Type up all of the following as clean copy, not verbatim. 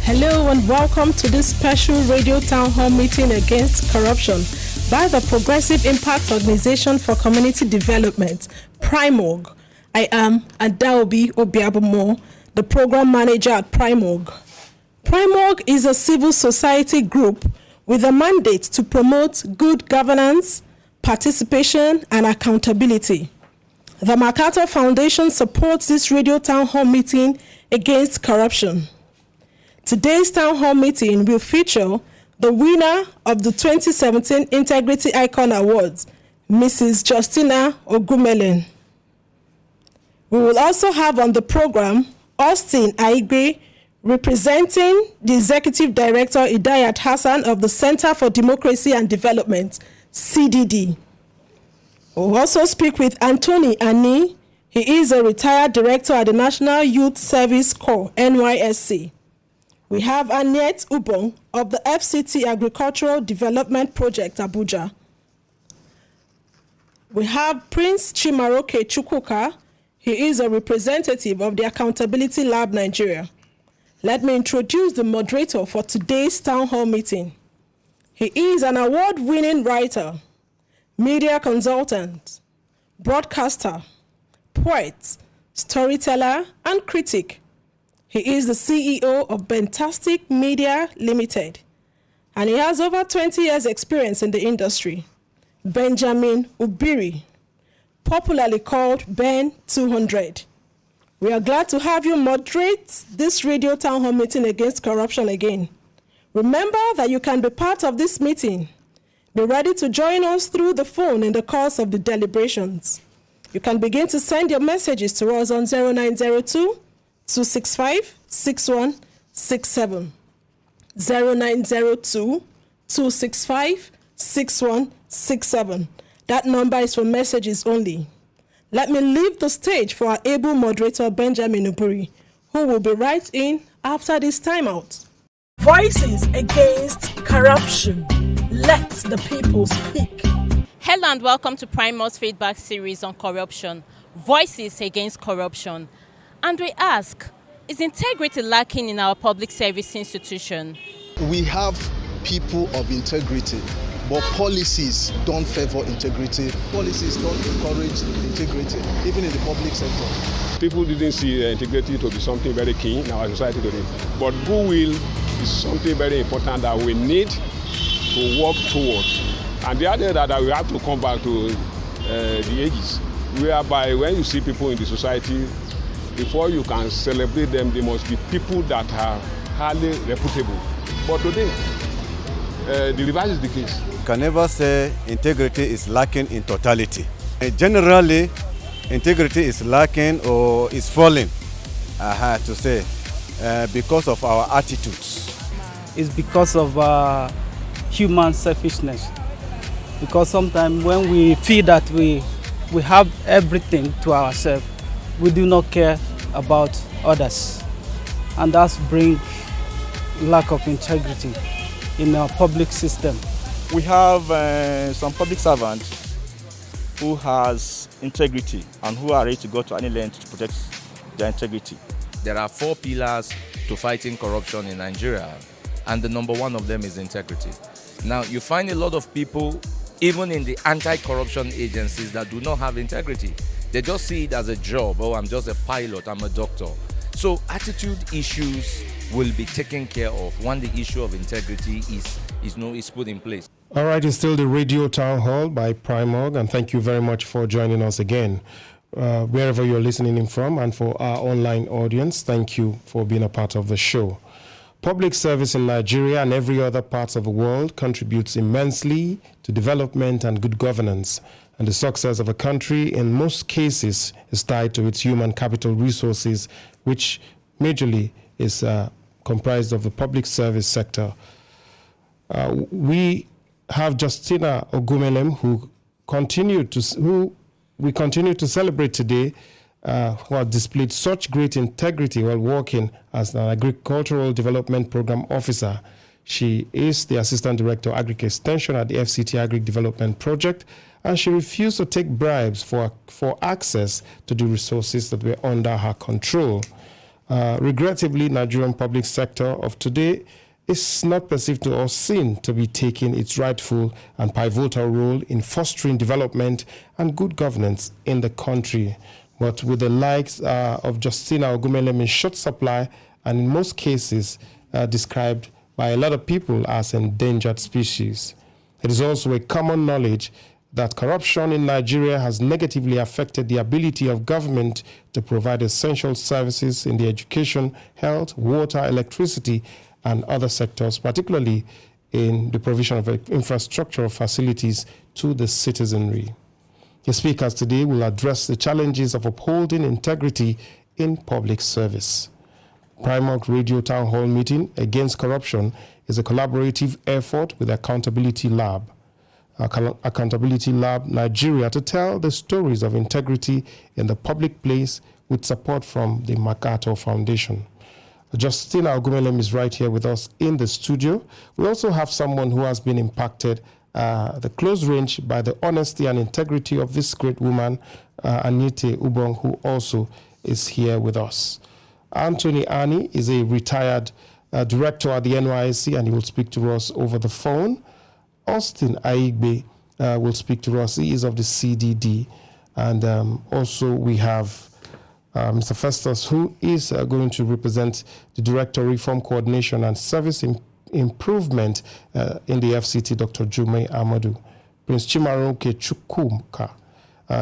Hello and welcome to this special radio town hall meeting against corruption by the Progressive Impact Organization for Community Development, PRIMORG. I am Adaobi Obiabomo, the program manager at PRIMORG. PRIMORG is a civil society group with a mandate to promote good governance, participation, and accountability. The MacArthur Foundation supports this radio town hall meeting against corruption. Today's town hall meeting will feature the winner of the 2017 Integrity Icon Awards, Mrs. Justina Ogumelen. We will also have on the program Austin Aigbe, representing the Executive Director Idayat Hassan of the Center for Democracy and Development, CDD. We'll also speak with Anthony Ani. He is a retired director at the National Youth Service Corps, NYSC. We have Annette Ubong of the FCTA Agricultural Development Project, Abuja. We have Prince Chimaroke Chukwuka. He is a representative of the Accountability Lab Nigeria. Let me introduce the moderator for today's town hall meeting. He is an award-winning writer, media consultant, broadcaster, poet, storyteller, and critic. He is the CEO of Bentastic Media Limited, and he has over 20 years' experience in the industry. Benjamin Ubiri, popularly called Ben 200. We are glad to have you moderate this radio town hall meeting against corruption again. Remember that you can be part of this meeting. Be ready to join us through the phone in the course of the deliberations. You can begin to send your messages to us on 0902 265 6167. 0902 265 6167. That number is for messages only. Let me leave the stage for our able moderator Benjamin Uburi, who will be right in after this timeout. Voices against corruption. Let the people speak. Hello and welcome to PRIMORGs feedback series on corruption. Voices against corruption. And we ask, is integrity lacking in our public service institution? We have people of integrity, but policies don't favor integrity. Policies don't encourage integrity, even in the public sector. People didn't see integrity to be something very key in our society today. But goodwill is something very important that we need to work towards. And the other that we have to come back to the ages, whereby when you see people in the society, before you can celebrate them, they must be people that are highly reputable. But today, the reverse is the case. You can never say integrity is lacking in totality. Generally, integrity is lacking or is falling, I have to say, because of our attitudes. It's because of human selfishness. Because sometimes when we feel that we have everything to ourselves, we do not care about others. And that's bring lack of integrity in our public system. We have some public servants who has integrity and who are ready to go to any length to protect their integrity. There are 4 pillars to fighting corruption in Nigeria, and the number one of them is integrity. Now, you find a lot of people, even in the anti-corruption agencies, that do not have integrity. They just see it as a job. Oh, I'm just a pilot, I'm a doctor. So attitude issues will be taken care of when the issue of integrity is put in place. All right, it's still the Radio Town Hall by PRIMORG, and thank you very much for joining us again. Wherever you're listening in from, and for our online audience, thank you for being a part of the show. Public service in Nigeria and every other part of the world contributes immensely to development and good governance. And the success of a country, in most cases, is tied to its human capital resources, which majorly is comprised of the public service sector. We have Justina Ogumelem, who we continue to celebrate today, who has displayed such great integrity while working as an agricultural development program officer. She is the Assistant Director of Agric Extension at the FCTA Agric Development Project, and she refused to take bribes for access to the resources that were under her control. Regrettably, Nigerian public sector of today is not perceived to or seen to be taking its rightful and pivotal role in fostering development and good governance in the country. But with the likes of Justina Ogumelem in short supply and in most cases described by a lot of people as endangered species. It is also a common knowledge that corruption in Nigeria has negatively affected the ability of government to provide essential services in the education, health, water, electricity, and other sectors, particularly in the provision of infrastructural facilities to the citizenry. The speakers today will address the challenges of upholding integrity in public service. PRIMORG Radio Town Hall Meeting Against Corruption is a collaborative effort with Accountability Lab Nigeria to tell the stories of integrity in the public place with support from the MacArthur Foundation. Justina Ogumelem is right here with us in the studio. We also have someone who has been impacted the close range by the honesty and integrity of this great woman, Anite Ubong, who also is here with us. Anthony Ani is a retired director at the NYSC, and he will speak to us over the phone. Austin Aigbe will speak to us. He is of the CDD. And also we have Mr. Festus, who is going to represent the Director of Reform Coordination and Service Improvement in the FCT, Dr. Jumai Ahmadu. Prince Chimaroke Chukwuka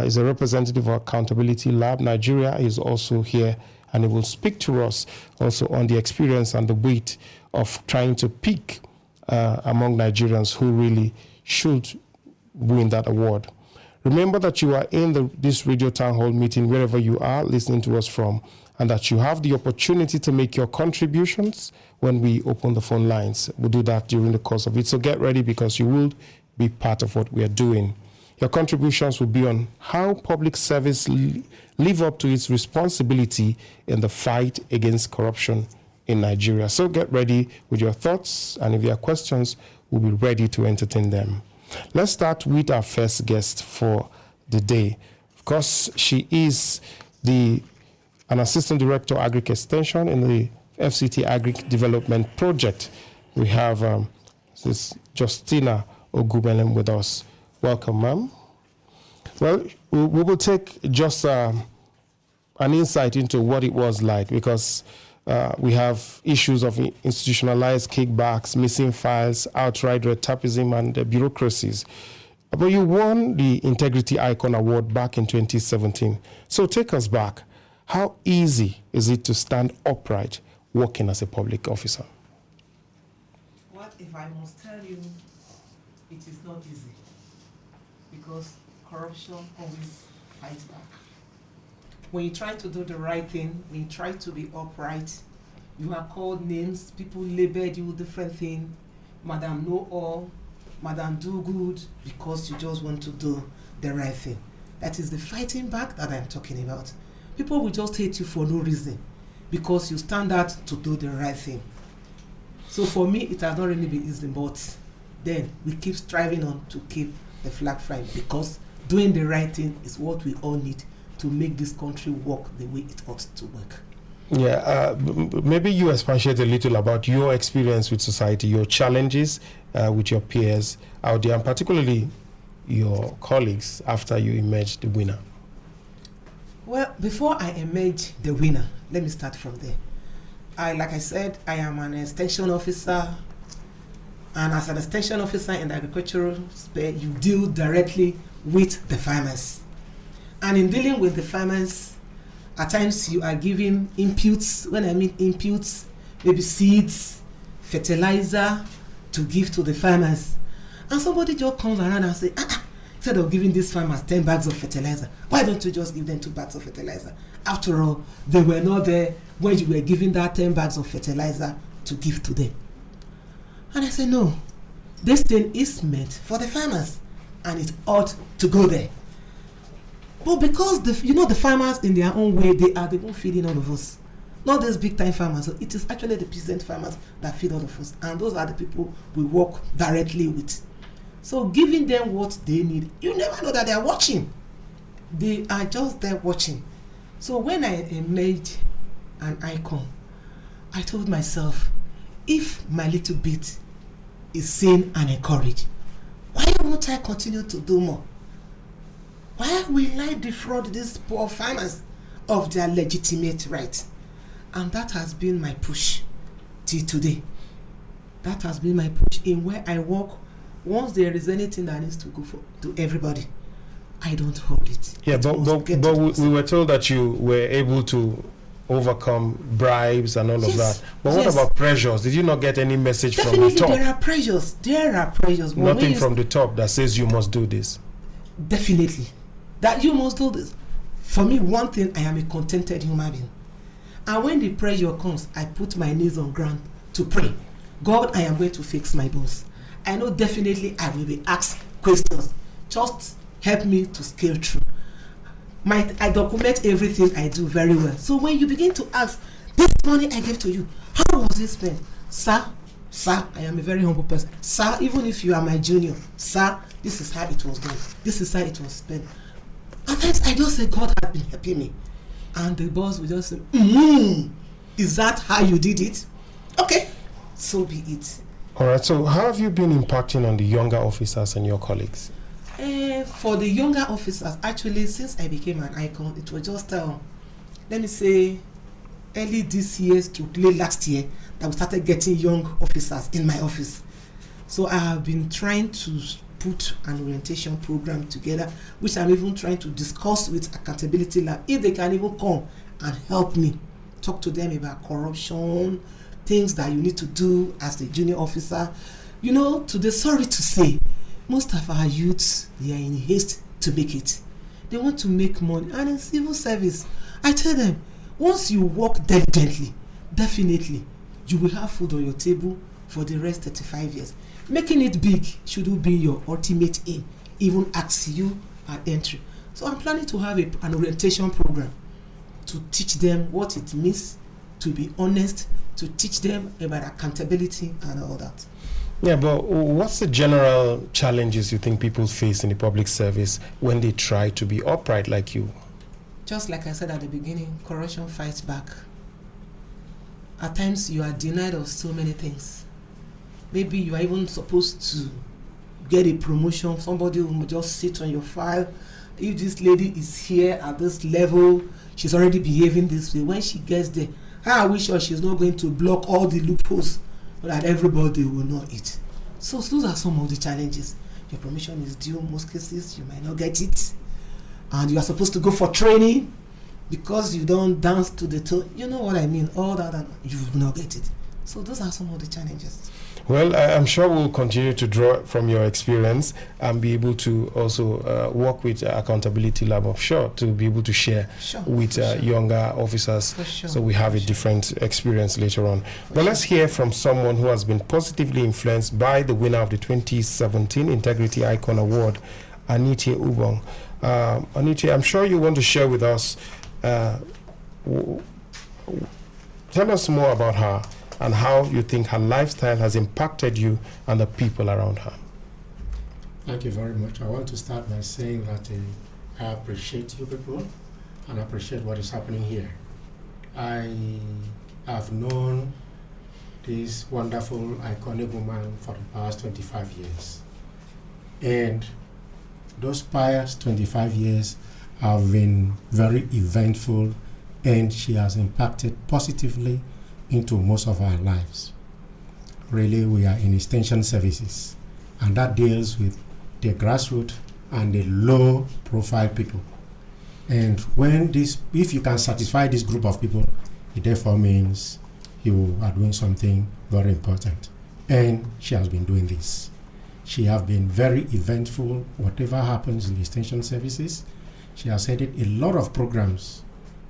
is a representative of Accountability Lab Nigeria. He is also here, and he will speak to us also on the experience and the weight of trying to pick among Nigerians who really should win that award. Remember that you are in this Radio Town Hall meeting wherever you are listening to us from, and that you have the opportunity to make your contributions when we open the phone lines. We'll do that during the course of it, so get ready because you will be part of what we are doing. Your contributions will be on how public service live up to its responsibility in the fight against corruption in Nigeria. So get ready with your thoughts, and if you have questions, we'll be ready to entertain them. Let's start with our first guest for the day. Of course, she is an Assistant Director, Agric Extension in the FCTA Agric Development Project. We have this Justina Ogumelem with us. Welcome, ma'am. Well, we will take just an insight into what it was like, because we have issues of institutionalized kickbacks, missing files, outright retapism, and bureaucracies. But you won the Integrity Icon Award back in 2017. So take us back. How easy is it to stand upright working as a public officer? What if I must tell you, it is not easy, because corruption always fights back. When you try to do the right thing, when you try to be upright, you are called names, people labeled you different things, Madam Know All, Madam Do Good, because you just want to do the right thing. That is the fighting back that I'm talking about. People will just hate you for no reason, because you stand out to do the right thing. So for me, it has not really been easy, but then we keep striving on to keep the flag flying, because doing the right thing is what we all need to make this country work the way it ought to work. Yeah, maybe you expatiate a little about your experience with society, your challenges with your peers out there, and particularly your colleagues after you emerged the winner. Well, before I emerge the winner, let me start from there. Like I said, I am an extension officer, and as an extension officer in the agricultural space, you deal directly with the farmers. And in dealing with the farmers, at times you are giving inputs. When I mean inputs, maybe seeds, fertilizer to give to the farmers. And somebody just comes around and says, instead of giving these farmers 10 bags of fertilizer, why don't you just give them 2 bags of fertilizer? After all, they were not there when you were giving that 10 bags of fertilizer to give to them. And I said, no, this thing is meant for the farmers, and it ought to go there. But because the farmers in their own way, they are the one feeding all of us. Not these big time farmers. So it is actually the peasant farmers that feed all of us. And those are the people we work directly with. So giving them what they need, you never know that they are watching. They are just there watching. So when I emerged an icon, I told myself, if my little bit is seen and encouraged, why won't I continue to do more? Why will I defraud these poor farmers of their legitimate right? And that has been my push till today. That has been my push in where I work. Once there is anything that needs to go to everybody, I don't hold it. Yeah, but we were told that you were able to overcome bribes and all of that. But what about pressures? Did you not get any message from the top? There are pressures. There are pressures. Nothing from the top that says you must do this. Definitely. That you must do this. For me, one thing, I am a contented human being. And when the pressure comes, I put my knees on ground to pray. God, I am going to fix my boss. I know definitely I will be asked questions. Just help me to scale through. I document everything I do very well. So when you begin to ask, this money I gave to you, how was it spent? Sir, I am a very humble person. Sir, even if you are my junior, sir, this is how it was done. This is how it was spent. At times I just say, God has been helping me. And the boss will just say, is that how you did it? Okay, so be it. All right, so how have you been impacting on the younger officers and your colleagues? For the younger officers, actually, since I became an icon, it was just, let me say, early this year to late last year that we started getting young officers in my office. So I have been trying to put an orientation program together, which I'm even trying to discuss with Accountability Lab, if they can even come and help me talk to them about corruption, things that you need to do as a junior officer. You know, today, sorry to say, most of our youths, they are in haste to make it. They want to make money. And in civil service, I tell them, once you work diligently, definitely, you will have food on your table for the rest 35 years. Making it big should be your ultimate aim, even ask you at entry. So I'm planning to have an orientation program to teach them what it means to be honest, to teach them about accountability and all that. Yeah, but what's the general challenges you think people face in the public service when they try to be upright like you? Just like I said at the beginning, corruption fights back. At times you are denied of so many things. Maybe you are even supposed to get a promotion. Somebody will just sit on your file. If this lady is here at this level, she's already behaving this way. When she gets there, how are we sure she's not going to block all the loopholes that everybody will know it? So those are some of the challenges. Your promotion is due. Most cases you might not get it, and you are supposed to go for training because you don't dance to the tone. You know what I mean? All that, and you will not get it. So those are some of the challenges. Well, I'm sure we'll continue to draw from your experience and be able to also work with Accountability Lab offshore to be able to share with younger officers, so we have a different experience later on. But let's hear from someone who has been positively influenced by the winner of the 2017 Integrity Icon Award, Anita Ubong. Anita, I'm sure you want to share with us, tell us more about her and how you think her lifestyle has impacted you and the people around her. Thank you very much. I want to start by saying that I appreciate you people and appreciate what is happening here. I have known this wonderful, iconic woman for the past 25 years. And those past 25 years have been very eventful, and she has impacted positively into most of our lives. Really, we are in extension services, and that deals with the grassroots and the low profile people. And if you can satisfy this group of people, it therefore means you are doing something very important. And she has been doing this. She has been very eventful, whatever happens in the extension services. She has headed a lot of programs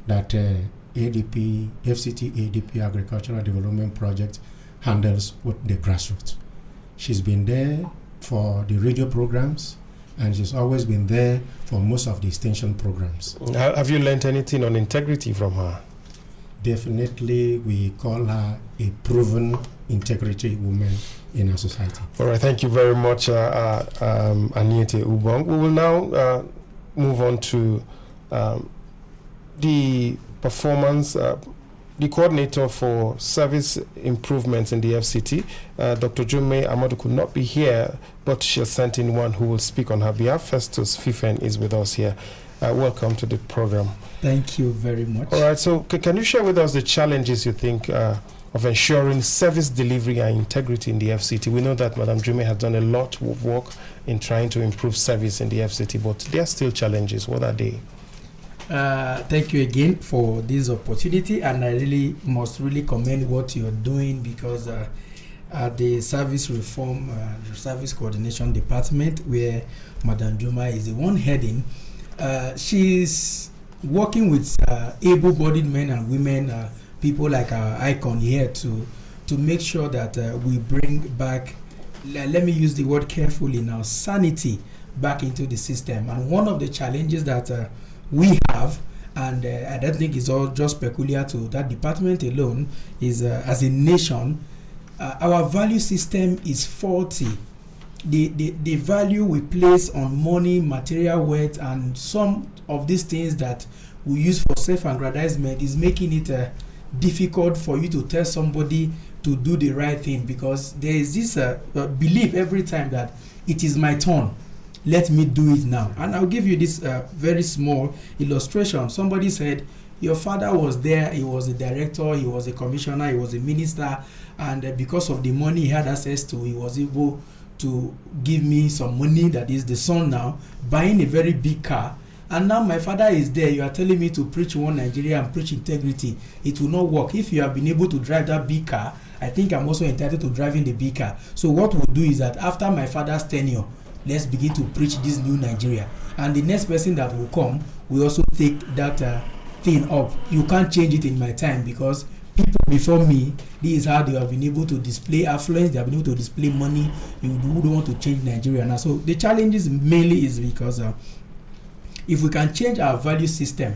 that ADP, FCTA, ADP Agricultural Development Project handles with the grassroots. She's been there for the radio programs, and she's always been there for most of the extension programs. Have you learned anything on integrity from her? Definitely, we call her a proven integrity woman in our society. All right, thank you very much, Anita Ubong. We will now move on to the performance, the coordinator for service improvements in the FCT. Dr. Jumai Ahmadu could not be here, but she has sent in one who will speak on her behalf. Festus Fifen is with us here. Welcome to the program. Thank you very much. All right, so can you share with us the challenges you think of ensuring service delivery and integrity in the FCT? We know that Madam Jumai has done a lot of work in trying to improve service in the FCT, but there are still challenges. What are they? Thank you again for this opportunity, and I must commend what you're doing, because at the service reform, service coordination department, where Madam Jumai is the one heading, she's working with able-bodied men and women, people like our icon here, to make sure that we bring back, let me use the word carefully now, sanity back into the system. And one of the challenges that we have, and I don't think it's all just peculiar to that department alone, is as a nation, our value system is faulty. The value we place on money, material wealth, and some of these things that we use for self-aggrandizement is making it difficult for you to tell somebody to do the right thing, because there is this belief every time that it is my turn, let me do it now. And I'll give you this very small illustration. Somebody said, your father was there, he was a director, he was a commissioner, he was a minister, and because of the money he had access to, he was able to give me some money, that is the son now, buying a very big car. And now my father is there, you are telling me to preach one Nigeria and preach integrity. It will not work. If you have been able to drive that big car, I think I'm also entitled to driving the big car. So what we'll do is that after my father's tenure, let's begin to preach this new Nigeria. And the next person that will come, we also take that thing up. You can't change it in my time, because people before me, this is how they have been able to display affluence, they have been able to display money. You don't want to change Nigeria now. So the challenges mainly is because if we can change our value system,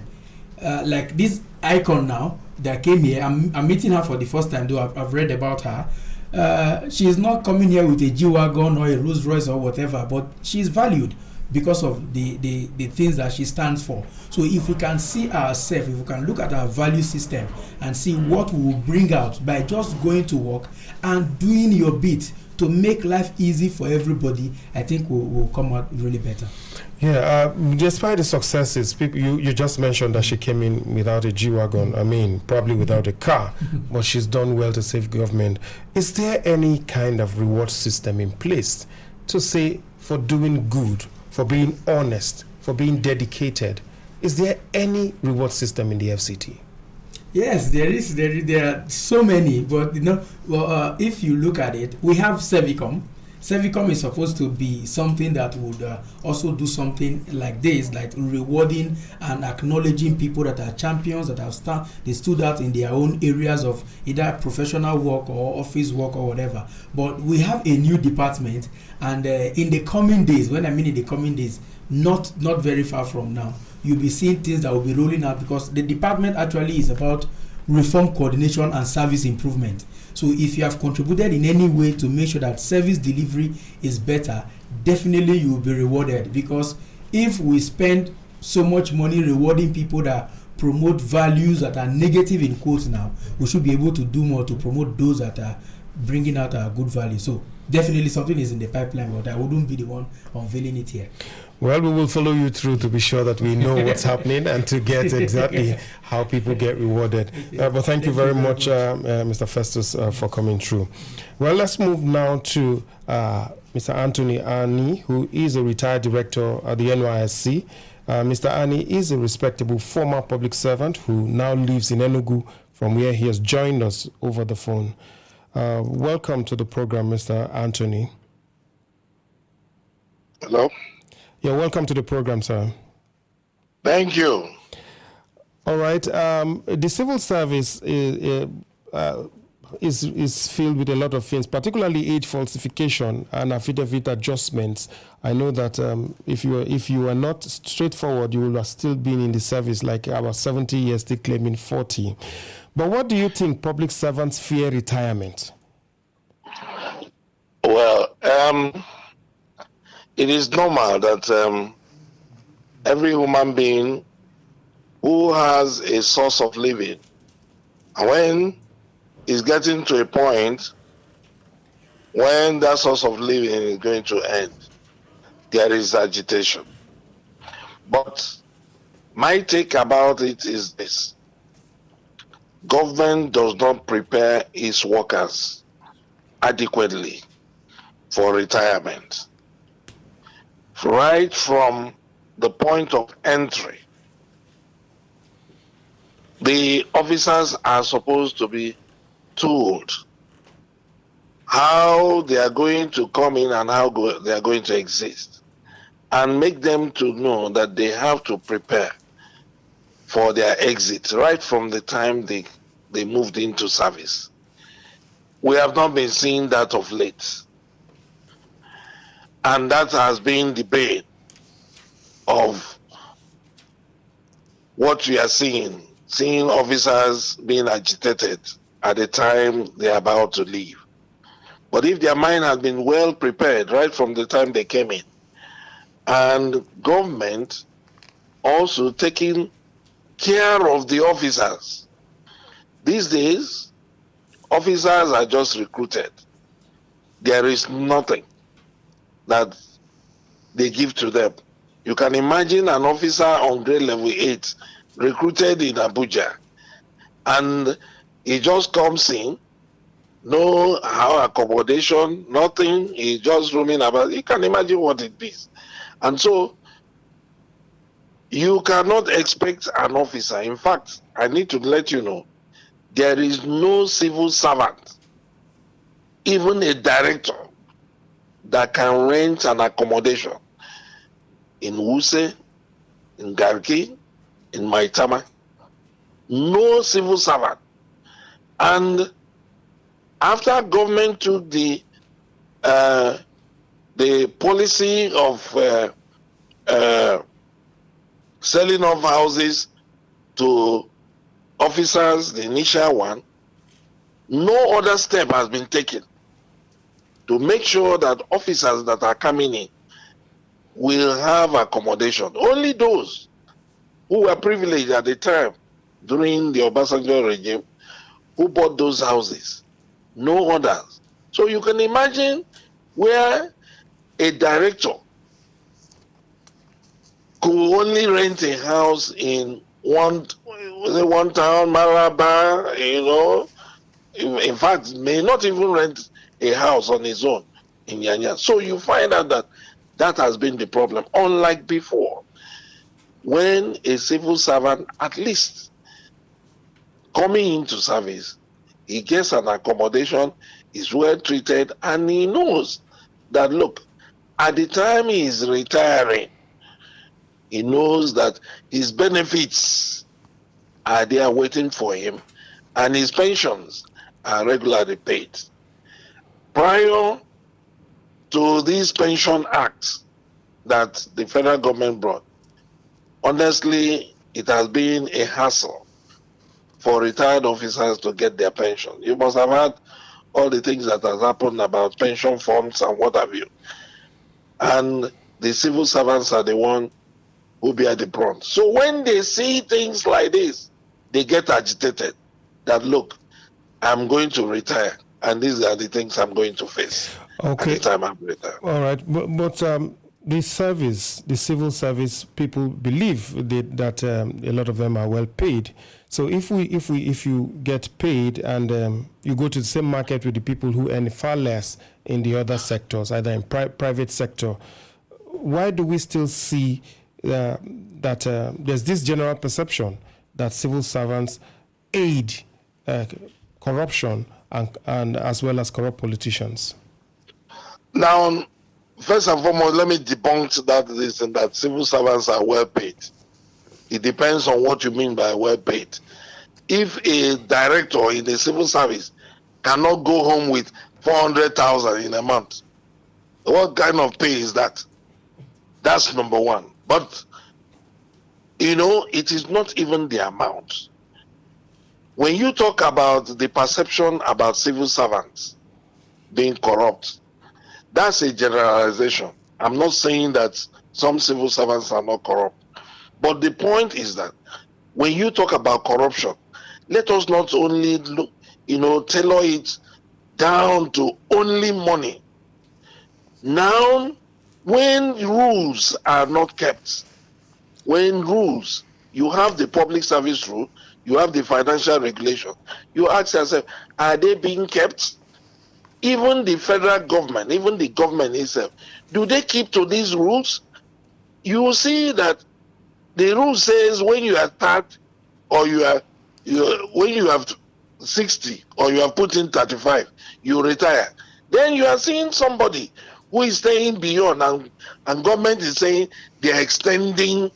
like this icon now that came here, I'm meeting her for the first time, though I've read about her. She is not coming here with a G-Wagon or a Rolls Royce or whatever, but she's valued because of the things that she stands for. So if we can see ourselves, if we can look at our value system and see what we will bring out by just going to work and doing your bit to make life easy for everybody, I think we'll come out really better. Yeah, despite the successes, people, you just mentioned that she came in without a G-Wagon, I mean, probably without a car, but she's done well to save government. Is there any kind of reward system in place to say for doing good, for being honest, for being dedicated? Is there any reward system in the FCT? Yes, there is. There are so many, but if you look at it, we have Servicom. Servicom is supposed to be something that would also do something like this, like rewarding and acknowledging people that are champions, that have stood out in their own areas of either professional work or office work or whatever. But we have a new department, and in the coming days, when I mean in the coming days, not very far from now, you'll be seeing things that will be rolling out, because the department actually is about reform coordination and service improvement. So if you have contributed in any way to make sure that service delivery is better, definitely you will be rewarded, because if we spend so much money rewarding people that promote values that are negative in quotes now, we should be able to do more to promote those that are bringing out our good value. So definitely something is in the pipeline, but I wouldn't be the one unveiling it here. Well, we will follow you through to be sure that we know what's happening and to get exactly how people get rewarded. But thank you very much, Mr. Festus, for coming through. Well, let's move now to Mr. Anthony Ani, who is a retired director at the NYSC. Mr. Ani is a respectable former public servant who now lives in Enugu, from where he has joined us over the phone. Welcome to the program, Mr. Anthony. Hello. Yeah, welcome to the program, sir. Thank you. All right. The civil service is filled with a lot of things, particularly age falsification and affidavit adjustments. I know that if you are not straightforward, you will have still been in the service like about 70 years, still claiming 40. But what do you think public servants fear retirement? Well, it is normal that every human being who has a source of living And when it's getting to a point when that source of living is going to end, there is agitation. But my take about it is this: government does not prepare its workers adequately for retirement. Right from the point of entry, the officers are supposed to be told how they are going to come in and how they are going to exist, and make them to know that they have to prepare for their exit right from the time they moved into service. We have not been seeing that of late. And that has been the bane of what we are seeing officers being agitated at the time they are about to leave. But if their mind has been well prepared right from the time they came in, and government also taking care of the officers. These days, officers are just recruited. There is nothing that they give to them. You can imagine an officer on grade level 8 recruited in Abuja, and he just comes in, no accommodation, nothing, he's just roaming about. You can imagine what it is. And so, you cannot expect an officer. In fact, I need to let you know, there is no civil servant, even a director, that can rent an accommodation in Wuse, in Garki, in Maitama. No civil servant. And after government took the policy of selling off houses to officers, the initial one, no other step has been taken to make sure that officers that are coming in will have accommodation. Only those who were privileged at the time during the Obasanjo regime who bought those houses, no others. So you can imagine where a director could only rent a house in one town, Maraba, in fact, may not even rent a house on his own in Yanya. So you find out that has been the problem. Unlike before, when a civil servant, at least coming into service, he gets an accommodation, is well treated, and he knows that, look, at the time he is retiring, he knows that his benefits are there waiting for him, and his pensions are regularly paid. Prior to these pension acts that the federal government brought, honestly, it has been a hassle for retired officers to get their pension. You must have heard all the things that has happened about pension funds and what have you. And the civil servants are the one who bear the brunt. So when they see things like this, they get agitated that, look, I'm going to retire, and these are the things I'm going to face at the time I'm retired. All right, but the civil service, people believe that a lot of them are well paid. So if you get paid and you go to the same market with the people who earn far less in the other sectors, either in private sector, why do we still see that there's this general perception that civil servants aid corruption and as well as corrupt politicians? Now, first and foremost, let me debunk that civil servants are well paid. It depends on what you mean by well paid. If a director in the civil service cannot go home with 400,000 in a month, what kind of pay is that? That's number one. But, it is not even the amount. When you talk about the perception about civil servants being corrupt, that's a generalization. I'm not saying that some civil servants are not corrupt. But the point is that when you talk about corruption, let us not only look, tailor it down to only money. Now, when rules are not kept, you have the public service rule, you have the financial regulation, you ask yourself, are they being kept? Even the federal government, even the government itself, do they keep to these rules? You will see that the rule says when you are 30 or when you have 60 or you have put in 35, you retire. Then you are seeing somebody who is staying beyond, and government is saying they're extending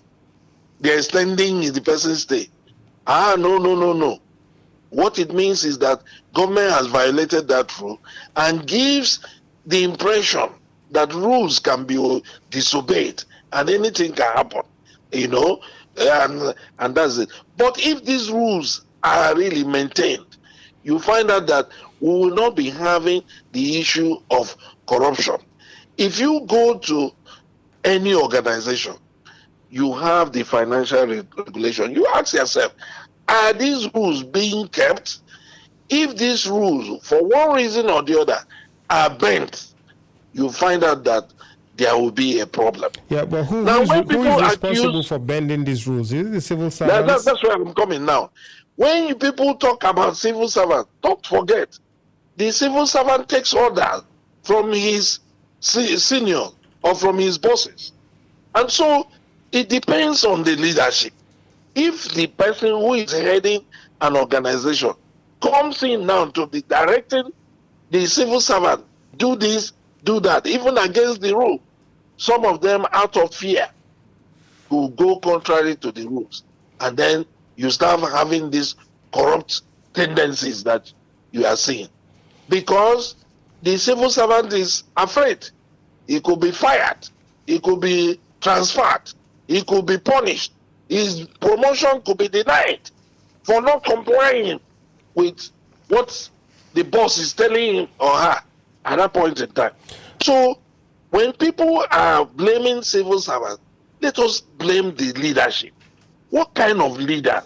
the person's stay. No. What it means is that government has violated that rule and gives the impression that rules can be disobeyed and anything can happen, and that's it. But if these rules are really maintained, you find out that we will not be having the issue of corruption. If you go to any organization, you have the financial regulation. You ask yourself, are these rules being kept? If these rules, for one reason or the other, are bent, you find out that there will be a problem. Yeah, but who is responsible for bending these rules? Is it the civil servants? That's where I'm coming now. When people talk about civil servants, don't forget, the civil servant takes orders from his senior or from his bosses. And so it depends on the leadership. If the person who is heading an organization comes in now to be directing the civil servant, do this, do that, even against the rule, some of them out of fear will go contrary to the rules. And then you start having these corrupt tendencies that you are seeing. Because the civil servant is afraid. He could be fired. He could be transferred. He could be punished. His promotion could be denied for not complying with what the boss is telling him or her at that point in time. So when people are blaming civil servants, let us blame the leadership. What kind of leader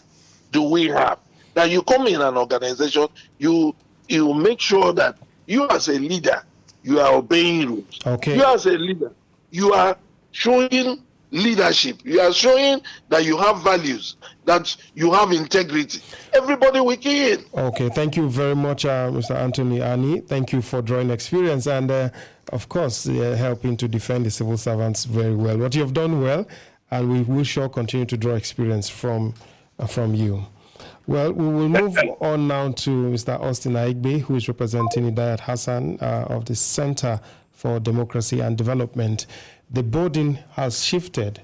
do we have? That you come in an organization, you make sure that you as a leader, you are obeying rules. Okay. You as a leader, you are showing leadership. You are showing that you have values, that you have integrity. Everybody will key in. Okay, thank you very much, Mr. Anthony Ani. Thank you for drawing experience and, of course, helping to defend the civil servants very well. But you have done well, and we will sure continue to draw experience from you. Well, we will move on now to Mr. Austin Aigbe, who is representing Hidayat Hassan of the Center for Democracy and Development. The burden has shifted.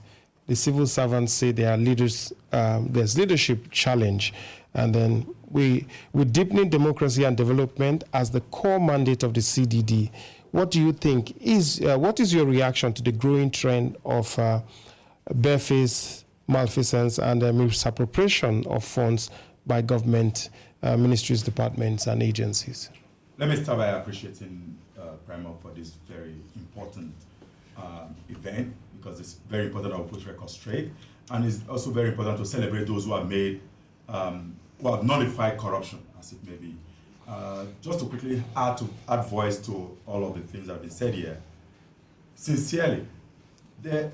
The civil servants say there are there's leadership challenge. And then with deepening democracy and development as the core mandate of the CDD, what do you think what is your reaction to the growing trend of barefaced malfeasance and misappropriation of funds by government ministries, departments, and agencies? Let me start by appreciating PRIMORG for this very important event, because it's very important that we put records straight, and it's also very important to celebrate those who have made, who have nullified corruption, as it may be. Just to quickly add voice to all of the things that have been said here. Sincerely, the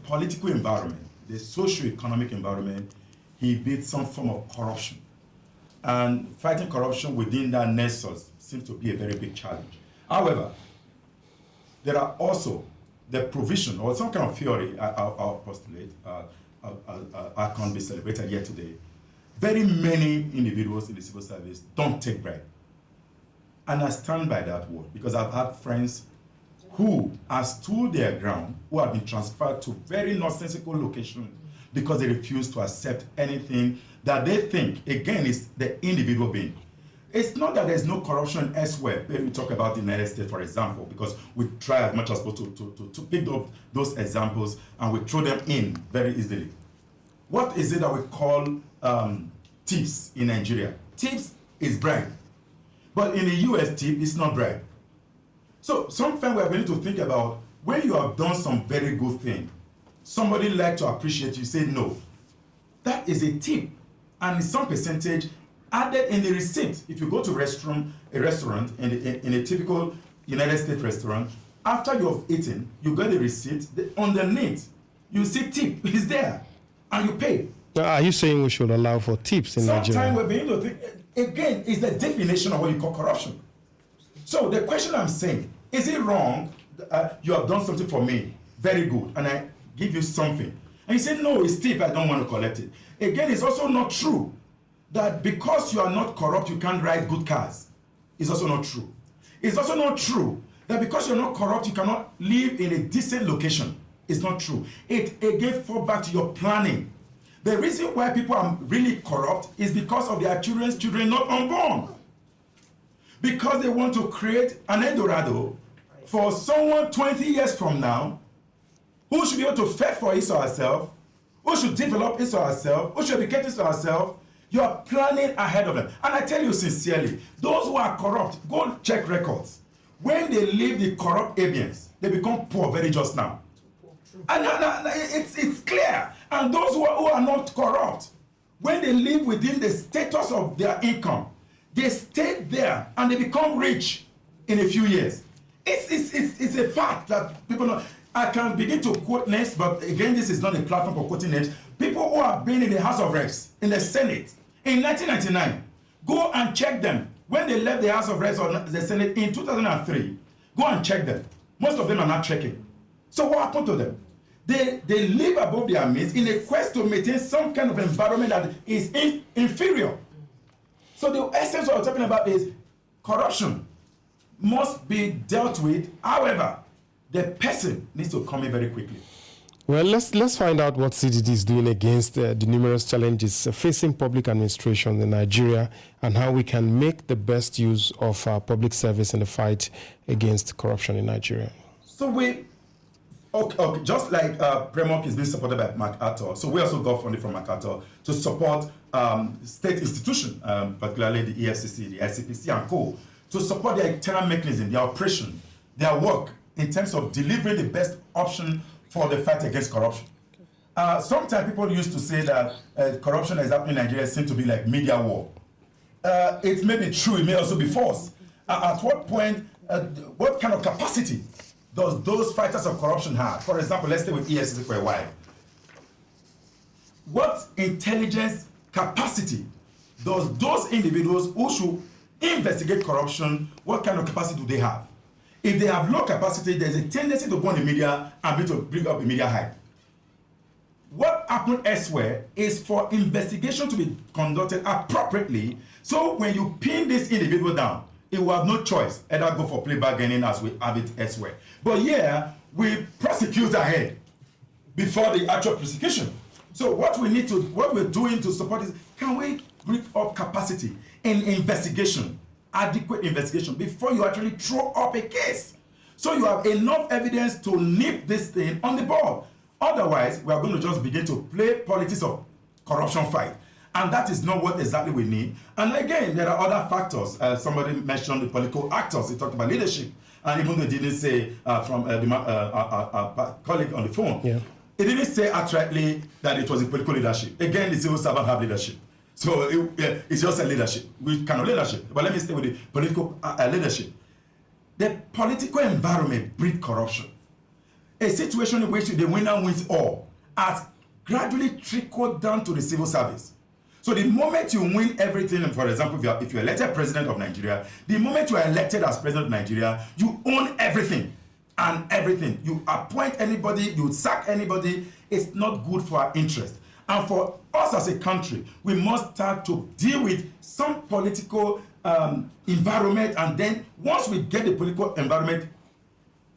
political environment, the socio-economic environment, he beat some form of corruption. And fighting corruption within that nexus seems to be a very big challenge. However, there are also the provision or some kind of theory I'll postulate, I can't be celebrated here today. Very many individuals in the civil service don't take bribe. And I stand by that word, because I've had friends who have stood their ground, who have been transferred to very nonsensical locations because they refuse to accept anything that they think, again, is the individual being. It's not that there's no corruption elsewhere. When we talk about the United States, for example, because we try as much as possible to pick up those examples and we throw them in very easily. What is it that we call tips in Nigeria? Tips is bribe. But in the US, tip is not bribe. So sometimes we are going to think about when you have done some very good thing, somebody like to appreciate you, say no. That is a tip. And in some percentage, added in the receipt. If you go to a restaurant in a typical United States restaurant, after you have eaten, you get the receipt. Underneath, you see tip is there, and you pay. Are you saying we should allow for tips in Nigeria? Sometimes we're being to think, again, is the definition of what you call corruption. So the question I'm saying, is it wrong? You have done something for me, very good, and I give you something. And you say, no, it's tip, I don't want to collect it. Again, it's also not true that because you are not corrupt, you can't ride good cars. It's also not true. It's also not true that because you're not corrupt, you cannot live in a decent location. It's not true. It again falls back to your planning. The reason why people are really corrupt is because of their children not unborn. Because they want to create an Eldorado for someone 20 years from now who should be able to fend for his or herself, who should develop his or herself, who should educate his or herself. You are planning ahead of them. And I tell you sincerely, those who are corrupt, go check records. When they leave the corrupt aliens, they become poor very just now. And it's clear. And those who are not corrupt, when they live within the status of their income, they stay there and they become rich in a few years. It's a fact that people know. I can begin to quote names, but again, this is not a platform for quoting names. People who have been in the House of Reps, in the Senate, in 1999, go and check them. When they left the House of Reps or the Senate in 2003, go and check them. Most of them are not checking. So what happened to them? They live above their means in a quest to maintain some kind of environment that is inferior. So the essence of what we're talking about is corruption must be dealt with. However, the person needs to come in very quickly. Well, let's find out what CDD is doing against the numerous challenges facing public administration in Nigeria and how we can make the best use of our public service in the fight against corruption in Nigeria. So okay, just like PRIMORGs is being supported by MacArthur, so we also got funding from MacArthur to support state institutions, particularly the EFCC, the ICPC, and co, to support their internal mechanism, their operation, their work in terms of delivering the best option for the fight against corruption. Sometimes people used to say that corruption is happening in Nigeria seems to be like media war. It may be true, it may also be false. At what point, what kind of capacity does those fighters of corruption have? For example, let's stay with EFCC for a while. What intelligence capacity does those individuals who should investigate corruption, what kind of capacity do they have? If they have low capacity, there's a tendency to go on the media and to bring up a media hype. What happened elsewhere is for investigation to be conducted appropriately, so when you pin this individual down, it will have no choice, either go for plea bargaining as we have it elsewhere. But here, we prosecute ahead before the actual prosecution. So what we're doing to support is, can we bring up capacity in investigation, adequate investigation, before you actually throw up a case, so you have enough evidence to nip this thing on the board. Otherwise, we are going to just begin to play politics of corruption fight, and that is not what exactly we need. And again, there are other factors. Somebody mentioned the political actors. He talked about leadership, and even though he didn't say from the colleague on the phone, he didn't say outrightly that it was the political leadership. Again, the civil servant have leadership. So it's just a leadership, which kind of leadership. But let me stay with the political leadership. The political environment breeds corruption. A situation in which the winner wins all has gradually trickled down to the civil service. So the moment you win everything, for example, if you're elected president of Nigeria, the moment you are elected as president of Nigeria, you own everything and everything. You appoint anybody, you sack anybody. It's not good for our interest. And for us as a country, we must start to deal with some political environment, and then once we get the political environment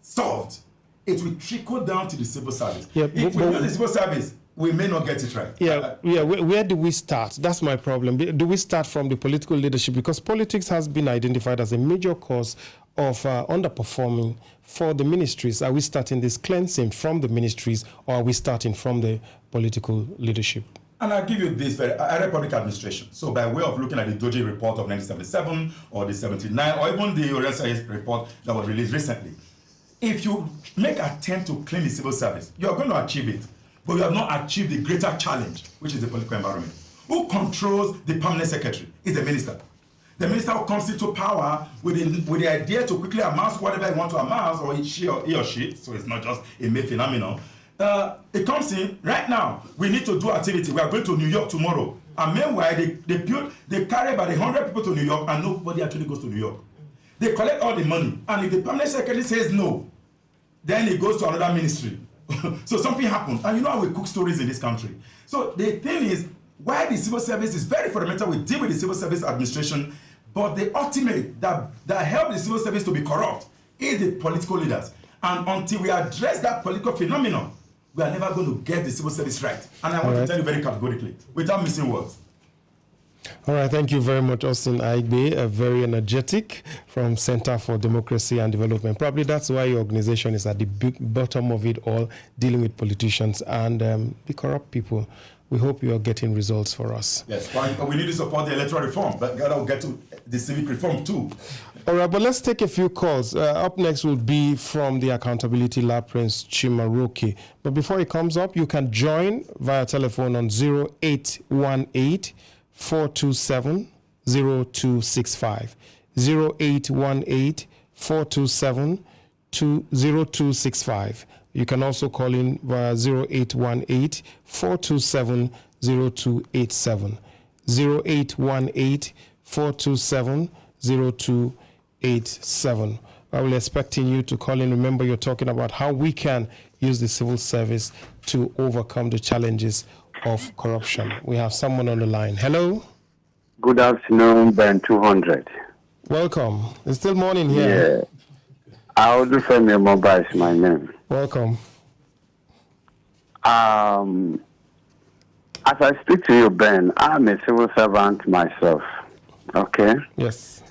solved, it will trickle down to the civil service. If we do the civil service, we may not get it right. Where do we start? That's my problem. Do we start from the political leadership? Because politics has been identified as a major cause of underperforming for the ministries. Are we starting this cleansing from the ministries, or are we starting from the political leadership? And I'll give you this area public administration. So by way of looking at the Doji report of 1977 or the 79, or even the Oresa report that was released recently, if you make an attempt to clean the civil service, you are going to achieve it, but you have not achieved the greater challenge, which is the political environment. Who controls the permanent secretary? Is the minister. The minister who comes into power with the idea to quickly amass whatever he wants to amass, or he or she, so it's not just a May phenomenon. It comes in right now. We need to do activity. We are going to New York tomorrow. And meanwhile, they carry about 100 people to New York, and nobody actually goes to New York. They collect all the money, and if the permanent secretary says no, then it goes to another ministry. So something happens. And you know how we cook stories in this country. So the thing is, why the civil service is very fundamental, we deal with the civil service administration, but the ultimate that help the civil service to be corrupt is the political leaders. And until we address that political phenomenon, we are never going to get the civil service right. And I want to tell you very categorically, without missing words. All right, thank you very much, Austin Aigbe, very energetic from Center for Democracy and Development. Probably that's why your organization is at the bottom of it all, dealing with politicians and the corrupt people. We hope you are getting results for us. Yes, but we need to support the electoral reform, but God will get to the civic reform too. All right, but let's take a few calls. Up next will be from the Accountability Lab, Prince Chimaroke. But before he comes up, you can join via telephone on 0818 427 0265. 0818 427 0265. You can also call in via 0818 427 0287. 0818 427 0287. I will expecting you to call in. Remember, you're talking about how we can use the civil service to overcome the challenges of corruption. We have someone on the line. Hello. Good afternoon, Ben 200. Welcome. It's still morning here. Yeah. Ahmadu from your mobile is my name. Welcome. As I speak to you, Ben, I'm a civil servant myself. Okay? Yes.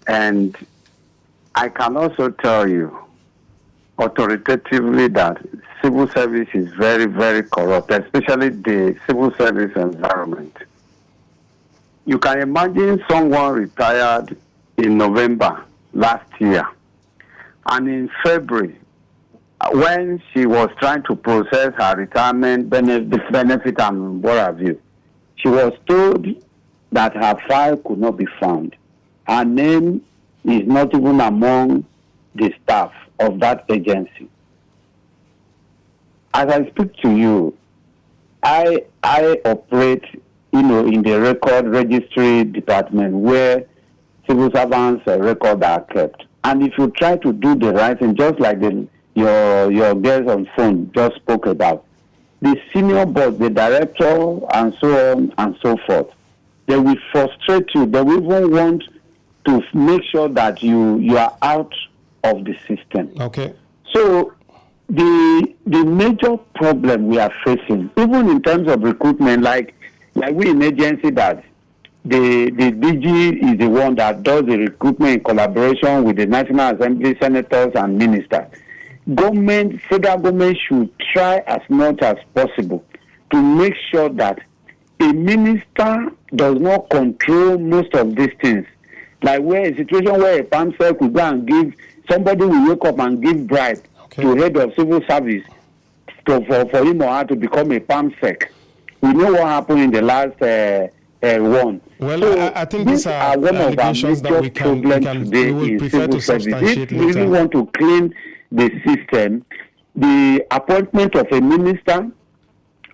And I can also tell you authoritatively that civil service is very, very corrupt, especially the civil service environment. You can imagine someone retired in November last year, and in February, when she was trying to process her retirement benefit and what have you, she was told that her file could not be found. Her name is not even among the staff of that agency. As I speak to you, I operate, in the record registry department where civil servants' records are kept. And if you try to do the right thing, just like your guest on phone just spoke about, the senior boss, the director, and so on and so forth, they will frustrate you. They will even want to make sure that you are out of the system. Okay. So the major problem we are facing, even in terms of recruitment, like we in agency that the DG is the one that does the recruitment in collaboration with the National Assembly, senators, and ministers. Federal government should try as much as possible to make sure that a minister does not control most of these things. Like where a situation where a PAMSEC could go and give, somebody will wake up and give bribe to head of civil service for him or her to become a PAMSEC. We know what happened in the last one. Well, so I think these are one of our major problems today in civil service. If we really want to clean the system, the appointment of a minister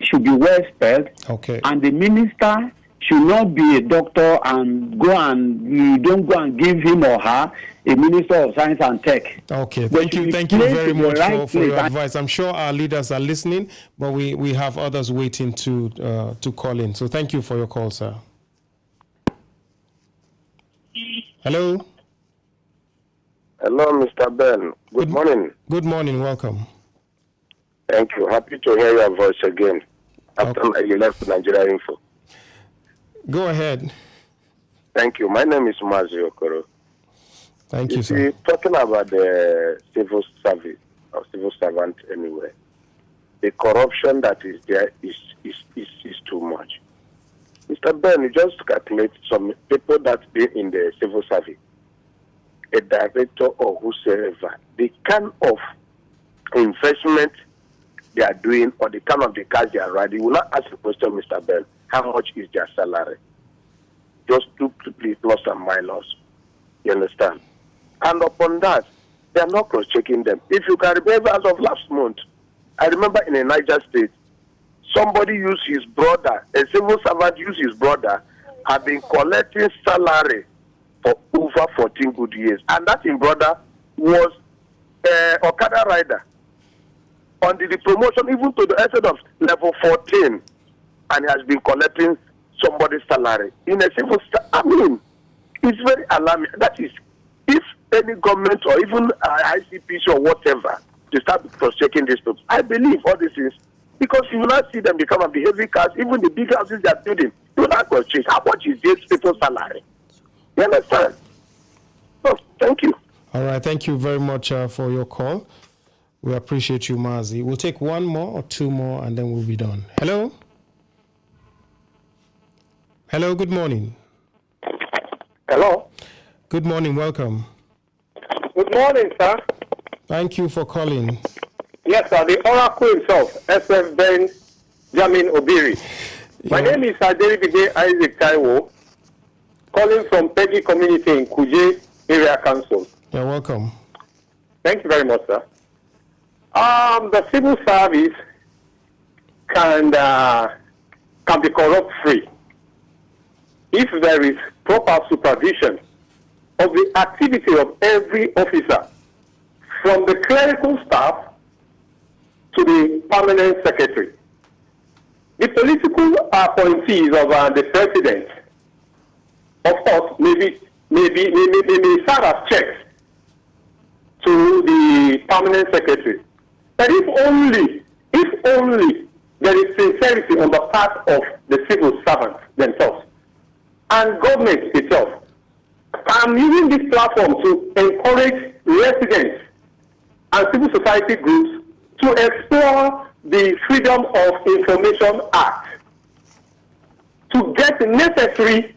should be well spelled. Okay. And the minister should not be a doctor and you don't go and give him or her a minister of science and tech. Okay, thank you very much for your advice. I'm sure our leaders are listening, but we have others waiting to call in. So thank you for your call, sir. Hello. Hello, Mr. Ben. Good morning. Good morning. Welcome. Thank you. Happy to hear your voice again after you left Nigeria Info. Go ahead. Thank you. My name is Mazi Okoro. Thank you, sir. Talking about the civil service or civil servant anyway, the corruption that is there is too much. Mr. Ben, you just calculate some people that be in the civil service, a director or whosoever, the kind of investment they are doing or the kind of the cars they are riding. You will not ask the question, Mr. Ben, how much is their salary. Just do plus and minus. You understand? And upon that, they are not cross-checking them. If you can remember, as of last month, I remember in a Niger state, somebody used his brother, a civil servant used his brother, had been collecting salary for over 14 good years. And that in brother was Okada rider. Under the promotion, even to the extent of level 14, and he has been collecting somebody's salary in a civil. I mean, it's very alarming. That is, if any government or even ICPC or whatever to start cross-checking these people, I believe all these things, because you will not see them become a behavioral cars, even the big houses they are building, you will not cross-check. How much is these people's salary? You understand? So, thank you. All right, thank you very much for your call. We appreciate you, Mazi. We'll take one more or two more, and then we'll be done. Hello? Hello, good morning. Hello? Good morning, welcome. Good morning, sir. Thank you for calling. Yes, sir, the Oracle himself, SF Ben Jamin Obiri. My name is Adelibide Isaac Taiwo, calling from Peggy Community in Kuje Area Council. You're welcome. Thank you very much, sir. The civil service can be corrupt-free if there is proper supervision of the activity of every officer, from the clerical staff to the permanent secretary. The political appointees of the president, of course, maybe serve as checks to the permanent secretary. But if only there is sincerity on the part of the civil servants themselves and government itself, I'm using this platform to encourage residents and civil society groups to explore the Freedom of Information Act to get necessary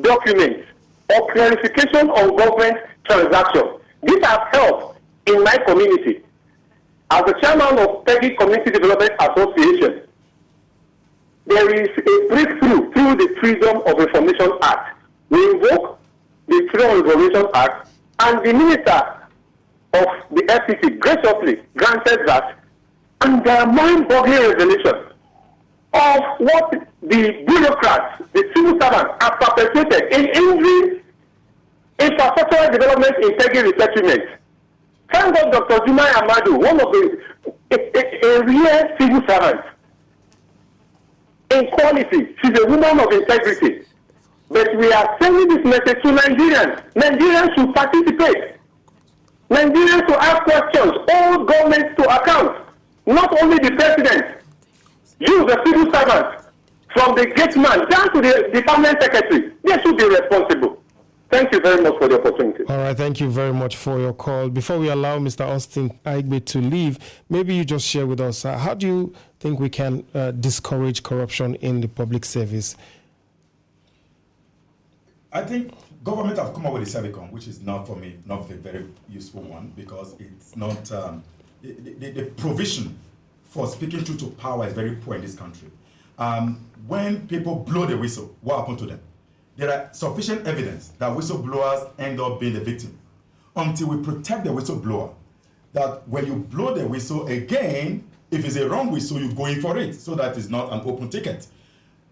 documents or clarification on government transactions. This has helped in my community. As the chairman of Peggy Community Development Association, there is a breakthrough through the Freedom of Information Act. We invoke the Freedom of Information Act, and the Minister of the FCTA graciously granted that, and there are mind-boggling revelations of what the bureaucrats, the civil servants, have perpetrated in hindering infrastructural development in Peggy resettlement. Thank God Dr. Jumai Ahmadu, one of a real civil servant. In quality, she's a woman of integrity. But we are sending this message to Nigerians. Nigerians should participate. Nigerians should ask questions, all governments to account, not only the president. You, the civil servant, from the gateman down to the permanent secretary, they should be responsible. Thank you very much for the opportunity. All right, thank you very much for your call. Before we allow Mr. Austin Aigbe to leave, maybe you just share with us, how do you think we can discourage corruption in the public service? I think government have come up with a Servicom, which is not, for me, not a very useful one, because it's not, the provision for speaking truth to power is very poor in this country. When people blow the whistle, what happened to them? There are sufficient evidence that whistleblowers end up being the victim. Until we protect the whistleblower, that when you blow the whistle again, if it's a wrong whistle, you go in for it, so that it's not an open ticket.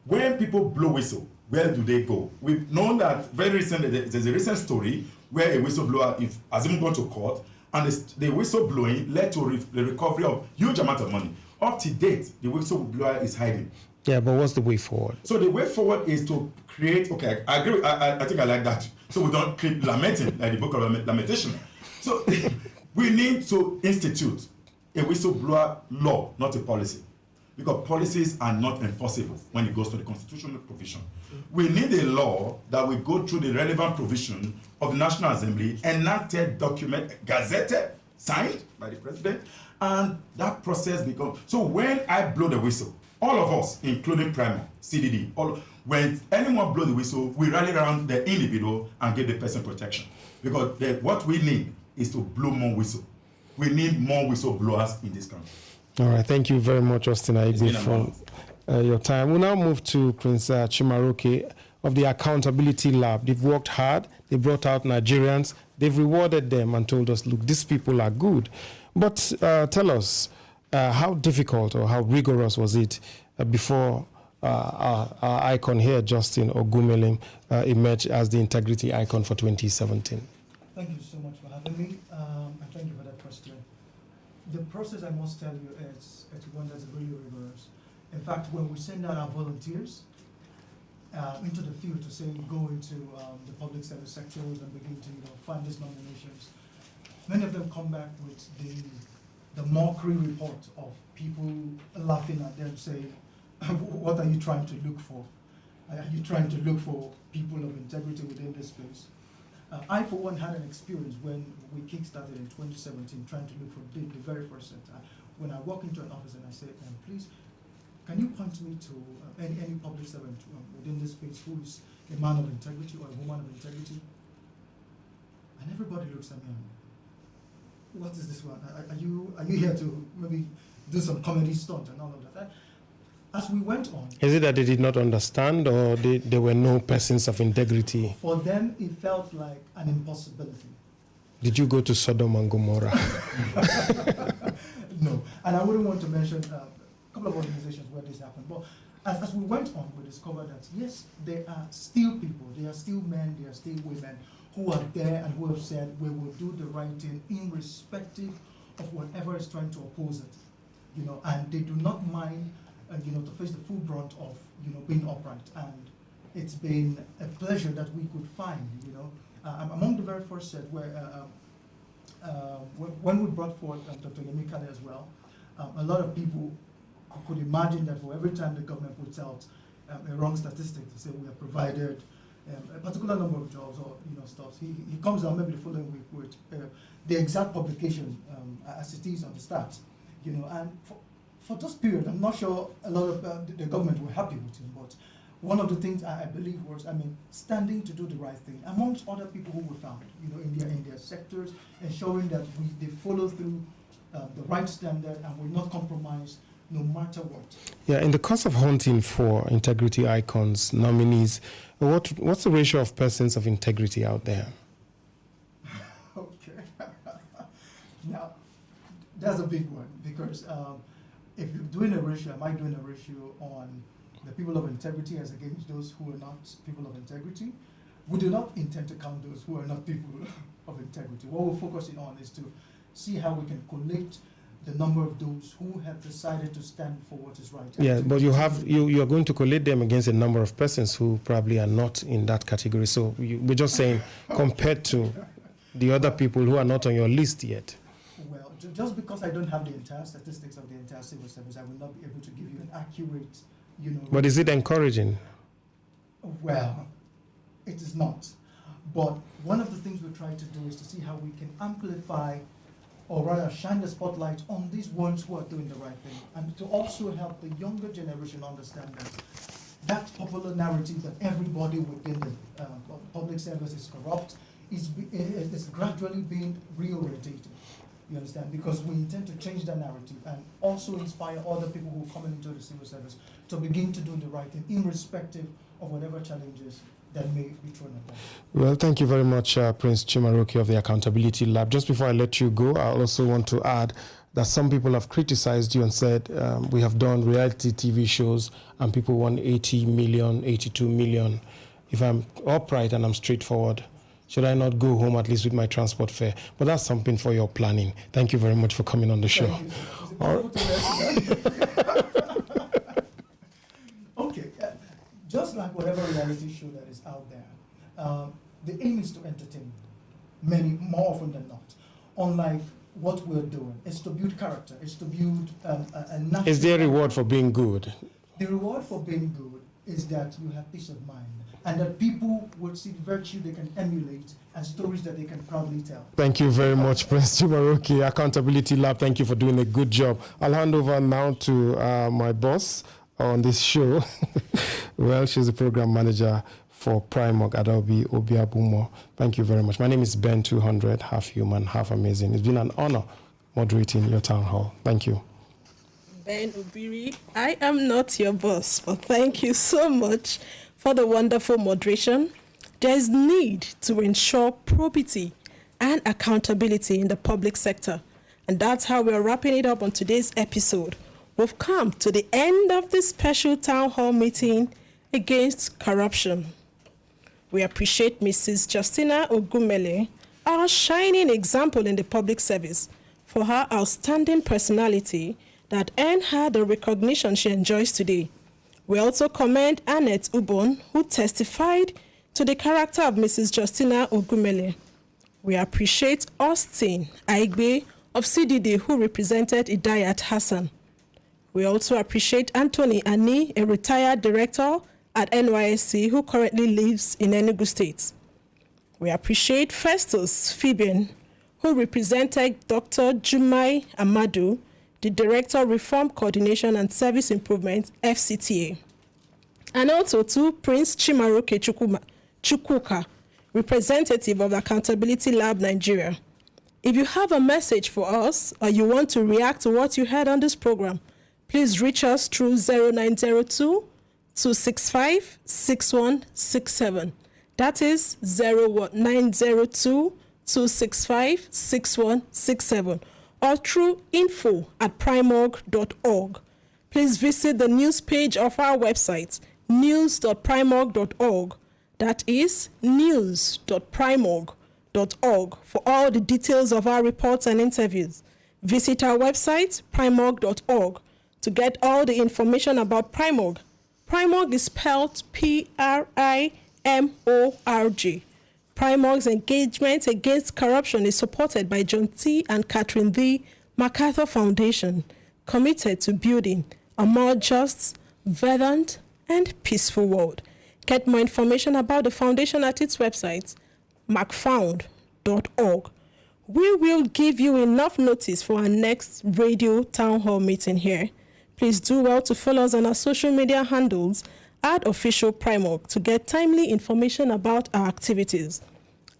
When people blow whistle, where do they go? We've known that very recently, there's a recent story where a whistleblower has even gone to court, and the whistleblowing led to the recovery of huge amount of money. Up to date, the whistleblower is hiding. Yeah, but what's the way forward? So the way forward is to create, okay, I agree, I think I like that. So we don't keep lamenting, like the book of lamentation. So we need to institute a whistleblower law, not a policy. Because policies are not enforceable when it goes to the constitutional provision. We need a law that will go through the relevant provision of the National Assembly, enacted document, gazetted, signed by the president, and that process becomes. So when I blow the whistle, all of us, including PRIMORG, CDD, when anyone blows the whistle, we rally around the individual and give the person protection. Because what we need is to blow more whistle. We need more whistleblowers in this country. All right, thank you very much, Austin Aigbe. your time. We'll now move to Prince Chimaroke of the Accountability Lab. They've worked hard. They brought out Nigerians. They've rewarded them and told us, look, these people are good. But tell us, how difficult or how rigorous was it before our icon here, Justin Ogumelim, emerged as the integrity icon for 2017? Thank you so much for having me, and thank you for that question. The process, I must tell you, it's one that's really rigorous. In fact, when we send out our volunteers into the field to say go into the public service sectors and begin to find these nominations, many of them come back with the mockery report of people laughing at them, saying, "What are you trying to look for? Are you trying to look for people of integrity within this space?" I, for one, had an experience when we kickstarted in 2017, trying to look for the very first set. When I walk into an office and I say, "Please, can you point me to any public servant within this space who is a man of integrity or a woman of integrity?" And everybody looks at me and, "What is this one? Are you here to maybe do some comedy stunt and all of that?" As we went on, is it that they did not understand, or there were no persons of integrity? For them, it felt like an impossibility. Did you go to Sodom and Gomorrah? No, and I wouldn't want to mention a couple of organizations where this happened. But as we went on, we discovered that yes, there are still people, there are still men, there are still women who are there and who have said we will do the right thing irrespective of whatever is trying to oppose it. And they do not mind to face the full brunt of being upright. And it's been a pleasure that we could find. Among the very first set where when we brought forward Dr. Yemi Kale as well, a lot of people could imagine that for every time the government puts out a wrong statistic to say we have provided a particular number of jobs or stuff, he comes out maybe the following week with the exact publication as it is on the stats. And for this period, I'm not sure a lot of the government were happy with him, but one of the things I believe was, standing to do the right thing amongst other people who were found, in their sectors, ensuring that they follow through the right standard and will not compromise no matter what. Yeah, in the course of hunting for integrity icons, nominees, what's the ratio of persons of integrity out there? Okay. Now, that's a big one, because if you're doing a ratio, am I doing a ratio on the people of integrity as against those who are not people of integrity? We do not intend to count those who are not people of integrity. What we're focusing on is to see how we can collate the number of those who have decided to stand for what is right. Yeah, but you are going to collate them against a number of persons who probably are not in that category. So we're just saying compared to the other people who are not on your list yet. Well, just because I don't have the entire statistics of the entire civil service, I will not be able to give you an accurate, But is it encouraging? Well, it is not. But one of the things we try to do is to see how we can amplify, or rather shine the spotlight on these ones who are doing the right thing, and to also help the younger generation understand that popular narrative that everybody within the public service is corrupt is gradually being reorientated. You understand? Because we intend to change that narrative and also inspire other people who are coming into the civil service to begin to do the right thing, irrespective of whatever challenges that may be thrown at them. Well, thank you very much, Prince Chimaroke of the Accountability Lab. Just before I let you go, I also want to add that some people have criticized you and said we have done reality TV shows and people won 80 million, 82 million. If I'm upright and I'm straightforward, should I not go home at least with my transport fare? But that's something for your planning. Thank you very much for coming on the show. Okay, just like whatever reality show that is out there, the aim is to entertain many more often than not. Unlike what we're doing, it's to build character, it's to build a natural... Is there a reward for being good? The reward for being good is that you have peace of mind, and that people would see virtue they can emulate and stories that they can proudly tell. Thank you very much, Prince Chimaroke, Accountability Lab. Thank you for doing a good job. I'll hand over now to my boss on this show. Well, she's the program manager for PRIMORG, Adobe Obiabumo. Thank you very much. My name is Ben 200, half human, half amazing. It's been an honor moderating your town hall. Thank you. Ben Obiri, I am not your boss, but thank you so much for the wonderful moderation. There is need to ensure probity and accountability in the public sector. And that's how we're wrapping it up on today's episode. We've come to the end of this special town hall meeting against corruption. We appreciate Mrs. Justina Ogumele, our shining example in the public service, for her outstanding personality that earned her the recognition she enjoys today. We also commend Annette Ubon, who testified to the character of Mrs. Justina Ogumele. We appreciate Austin Aigbe of CDD, who represented Idayat Hassan. We also appreciate Anthony Ani, a retired director at NYSC who currently lives in Enugu State. We appreciate Festus Fibian, who represented Dr. Jumai Ahmadu, the Director of Reform Coordination and Service Improvement, FCTA. And also to Prince Chimaroke Chukwuka, representative of Accountability Lab Nigeria. If you have a message for us or you want to react to what you heard on this program, please reach us through 0902-265-6167. That is 0902-265-6167, or through info@primorg.org. Please visit the news page of our website, news.primorg.org. That is news.primorg.org for all the details of our reports and interviews. Visit our website, primorg.org, to get all the information about Primorg. Primorg is spelled Primorg. Primorg's engagement against corruption is supported by John T. and Catherine V. MacArthur Foundation, committed to building a more just, verdant, and peaceful world. Get more information about the foundation at its website, macfound.org. We will give you enough notice for our next radio town hall meeting here. Please do well to follow us on our social media handles @official Primorg to get timely information about our activities.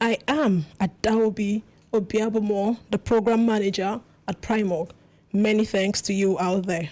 I am Adaobi Obiabomo, the program manager at Primorg. Many thanks to you out there.